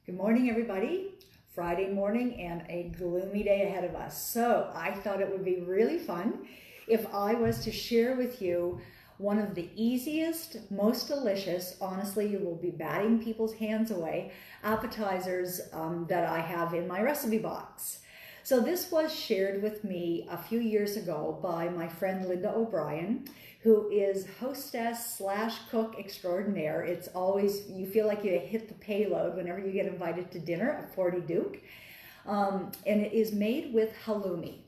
Good morning, everybody. Friday morning and a gloomy day ahead of us. So I thought it would be really fun if I was to share with you one of the easiest, most delicious, honestly, you will be batting people's hands away, appetizers that I have in my recipe box. So this was shared with me a few years ago by my friend Linda O'Brien, who is hostess slash cook extraordinaire. It's always, you feel like you hit the payload whenever you get invited to dinner at 40 Duke. And it is made with halloumi.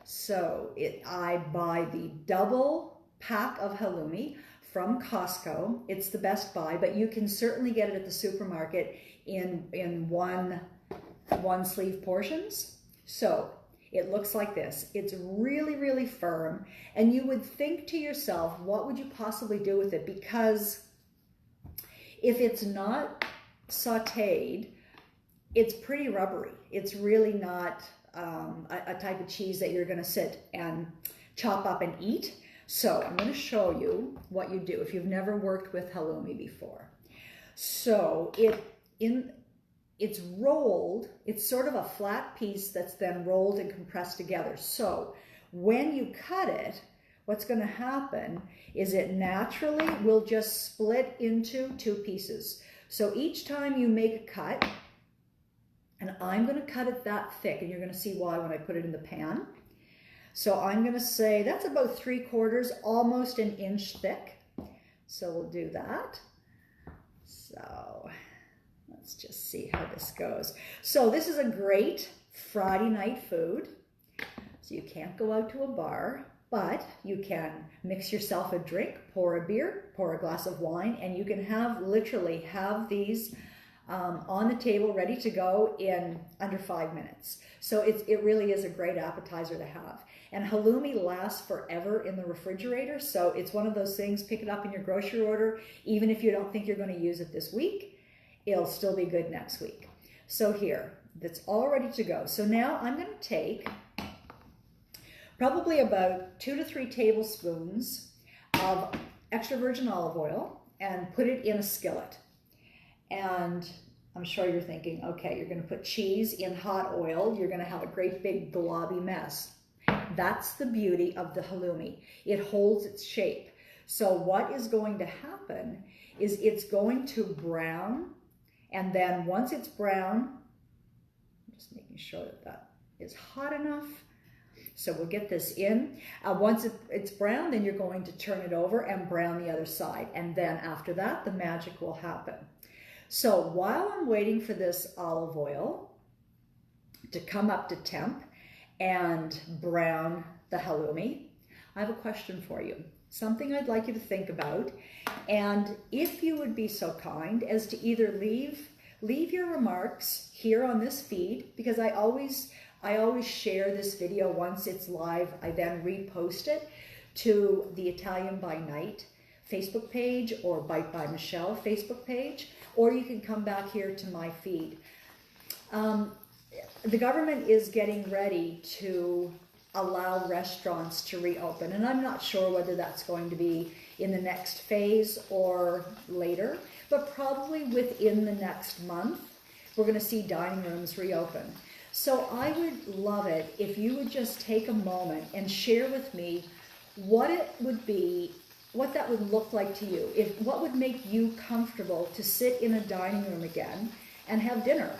So I buy the double pack of halloumi from Costco. It's the best buy, but you can certainly get it at the supermarket in one sleeve portions. So it looks like this. It's really, really firm. And you would think to yourself, what would you possibly do with it? Because if it's not sauteed, it's pretty rubbery. It's really not a type of cheese that you're gonna sit and chop up and eat. So I'm gonna show you what you do if you've never worked with halloumi before. So it's rolled, it's sort of a flat piece that's then rolled and compressed together. So when you cut it, what's gonna happen is it naturally will just split into two pieces. So each time you make a cut, and I'm gonna cut it that thick, and you're gonna see why when I put it in the pan. So I'm gonna say that's about 3/4, almost an inch thick. So we'll do that. So let's just see how this goes. So this is a great Friday night food. So you can't go out to a bar, but you can mix yourself a drink, pour a beer, pour a glass of wine, and you can literally have these on the table ready to go in under 5 minutes. So it really is a great appetizer to have. And halloumi lasts forever in the refrigerator. So it's one of those things, pick it up in your grocery order, even if you don't think you're going to use it this week. It'll still be good next week. So here, that's all ready to go. So now I'm going to take probably about 2 to 3 tablespoons of extra virgin olive oil and put it in a skillet. And I'm sure you're thinking, okay, you're going to put cheese in hot oil. You're going to have a great big globby mess. That's the beauty of the halloumi. It holds its shape. So what is going to happen is it's going to brown. And then once it's brown, I'm just making sure that that is hot enough. So we'll get this in. Once it's brown, then you're going to turn it over and brown the other side. And then after that, the magic will happen. So while I'm waiting for this olive oil to come up to temp and brown the halloumi, I have a question for you. Something I'd like you to think about. And if you would be so kind as to either leave your remarks here on this feed, because I always share this video once it's live. I then repost it to the Italian by Night Facebook page or Bite by Michelle Facebook page, or you can come back here to my feed. The government is getting ready to allow restaurants to reopen, and I'm not sure whether that's going to be in the next phase or later, but probably within the next month we're going to see dining rooms reopen. So I would love it if you would just take a moment and share with me what it would be, what that would look like to you, what would make you comfortable to sit in a dining room again and have dinner.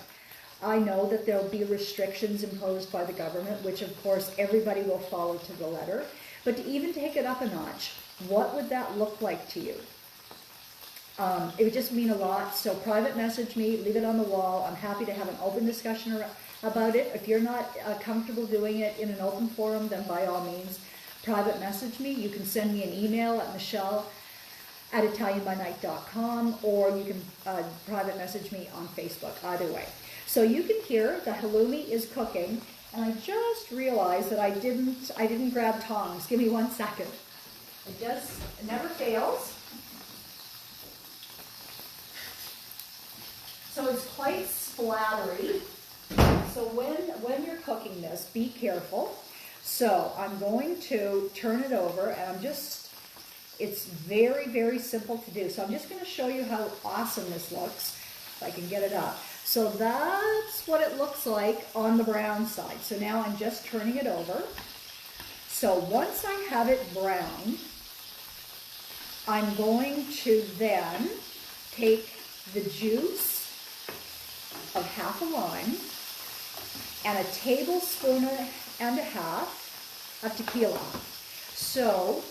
I know that there'll be restrictions imposed by the government, which of course everybody will follow to the letter, but to even take it up a notch, what would that look like to you? It would just mean a lot. So private message me, leave it on the wall. I'm happy to have an open discussion about it. If you're not comfortable doing it in an open forum, then by all means, private message me. You can send me an email at michelle@italianbynight.com, or you can private message me on Facebook, either way. So you can hear the halloumi is cooking, and I just realized that I didn't grab tongs. Give me 1 second. It never fails. So it's quite splattery. So when you're cooking this, be careful. So I'm going to turn it over, and it's very, very simple to do. So I'm just going to show you how awesome this looks, if I can get it up. So that's what it looks like on the brown side. So now I'm just turning it over. So once I have it browned, I'm going to then take the juice of half a lime and a tablespoon and a half of tequila. So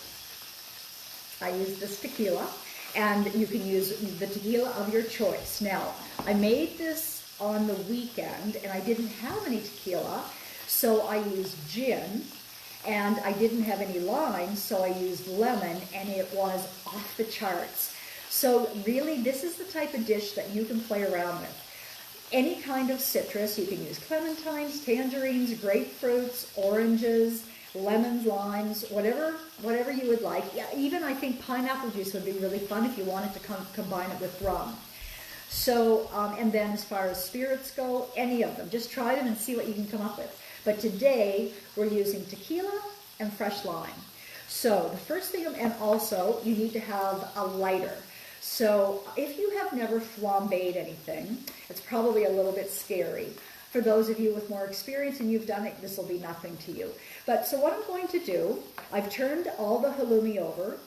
I use this tequila, and you can use the tequila of your choice. Now, I made this on the weekend, and I didn't have any tequila, so I used gin, and I didn't have any lime, so I used lemon, and it was off the charts. So really, this is the type of dish that you can play around with. Any kind of citrus, you can use clementines, tangerines, grapefruits, oranges, lemons, limes, whatever you would like. Yeah, even I think pineapple juice would be really fun if you wanted to combine it with rum. So, and then as far as spirits go, any of them. Just try them and see what you can come up with. But today, we're using tequila and fresh lime. So the first thing, and also you need to have a lighter. So if you have never flambéed anything, it's probably a little bit scary. For those of you with more experience and you've done it, this will be nothing to you. But so what I'm going to do, I've turned all the halloumi over.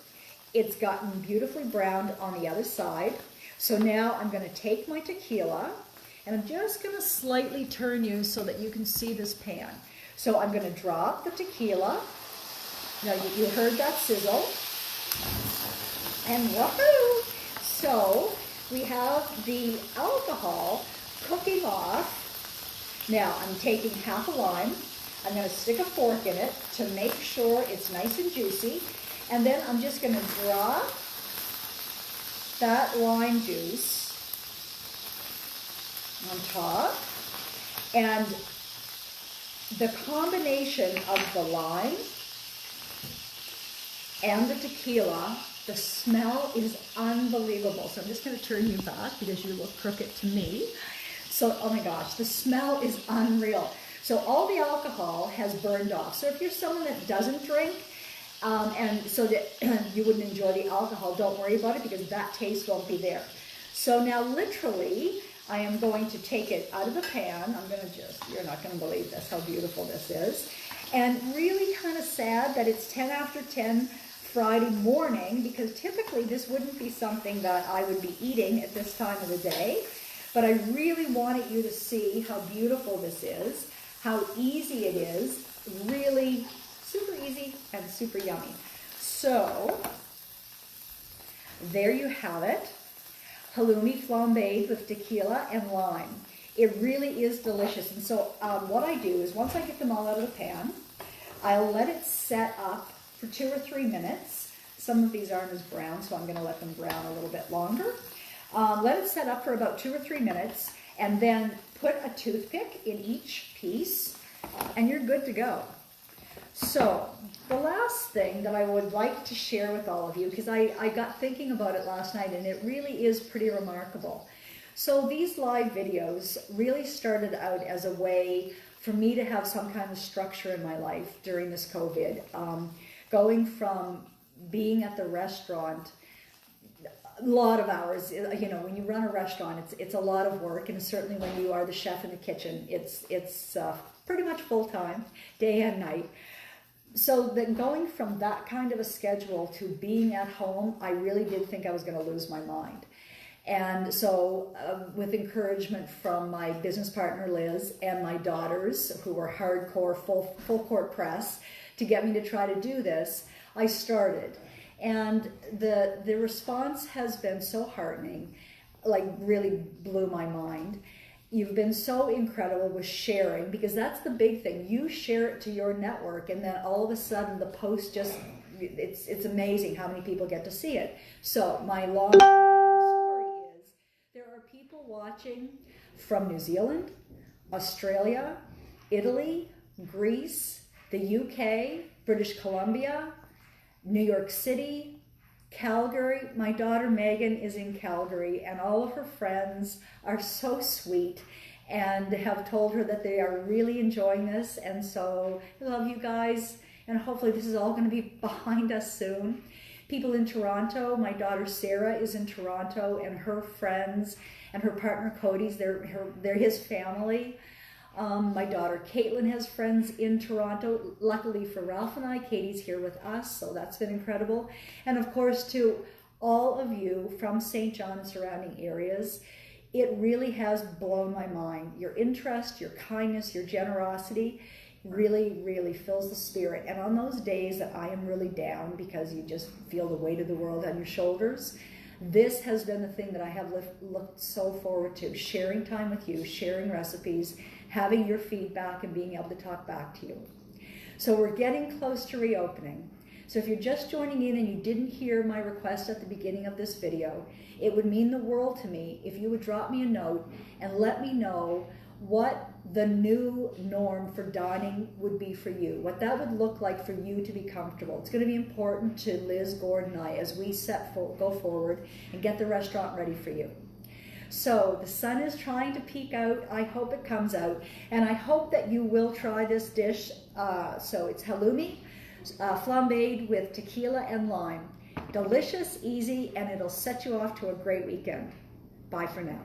It's gotten beautifully browned on the other side. So now I'm going to take my tequila, and I'm just going to slightly turn you so that you can see this pan. So I'm going to drop the tequila. Now you heard that sizzle. And woohoo! So we have the alcohol cooking off. Now I'm taking half a lime. I'm going to stick a fork in it to make sure it's nice and juicy. And then I'm just going to drop that lime juice on top. And the combination of the lime and the tequila, the smell is unbelievable. So I'm just going to turn you back because you look crooked to me. So, oh my gosh, the smell is unreal. So all the alcohol has burned off. So if you're someone that doesn't drink, and so that you wouldn't enjoy the alcohol, don't worry about it because that taste won't be there. So now literally, I am going to take it out of the pan. I'm going to just, you're not going to believe this, how beautiful this is. And really kind of sad that it's 10 after 10 Friday morning, because typically this wouldn't be something that I would be eating at this time of the day. But I really wanted you to see how beautiful this is, how easy it is, really super easy and super yummy. So there you have it, halloumi flambéed with tequila and lime. It really is delicious. And so what I do is once I get them all out of the pan, I'll let it set up for 2 or 3 minutes. Some of these aren't as brown, so I'm going to let them brown a little bit longer. Let it set up for about 2 or 3 minutes, and then put a toothpick in each piece, and you're good to go. So the last thing that I would like to share with all of you, because I got thinking about it last night, and it really is pretty remarkable. So these live videos really started out as a way for me to have some kind of structure in my life during this COVID. Going from being at the restaurant, a lot of hours, you know, when you run a restaurant, it's a lot of work, and certainly when you are the chef in the kitchen, it's pretty much full-time, day and night. So then going from that kind of a schedule to being at home, I really did think I was going to lose my mind. And so with encouragement from my business partner Liz and my daughters, who were hardcore full court press to get me to try to do this, I started. And the response has been so heartening, like really blew my mind. You've been so incredible with sharing, because that's the big thing. You share it to your network, and then all of a sudden the post just, it's amazing how many people get to see it. So my long story is, there are people watching from New Zealand, Australia, Italy, Greece, the UK, British Columbia, New York City, Calgary. My daughter Megan is in Calgary, and all of her friends are so sweet and have told her that they are really enjoying this. And so I love you guys, and hopefully this is all going to be behind us soon. people in Toronto. My daughter Sarah is in Toronto, and her friends and her partner Cody's, they're his family. My daughter Caitlin has friends in Toronto. Luckily for Ralph and I, Katie's here with us, so that's been incredible. And of course, to all of you from St. John and surrounding areas, it really has blown my mind. Your interest, your kindness, your generosity really, really fills the spirit. And on those days that I am really down because you just feel the weight of the world on your shoulders, this has been the thing that I have looked so forward to, sharing time with you, sharing recipes, having your feedback and being able to talk back to you. So we're getting close to reopening. So if you're just joining in and you didn't hear my request at the beginning of this video, it would mean the world to me if you would drop me a note and let me know what the new norm for dining would be for you, what that would look like for you to be comfortable. It's going to be important to Liz, Gord, and I as we go forward and get the restaurant ready for you. So the sun is trying to peek out. I hope it comes out, and I hope that you will try this dish. So it's halloumi, flambéed with tequila and lime. Delicious, easy, and it'll set you off to a great weekend. Bye for now.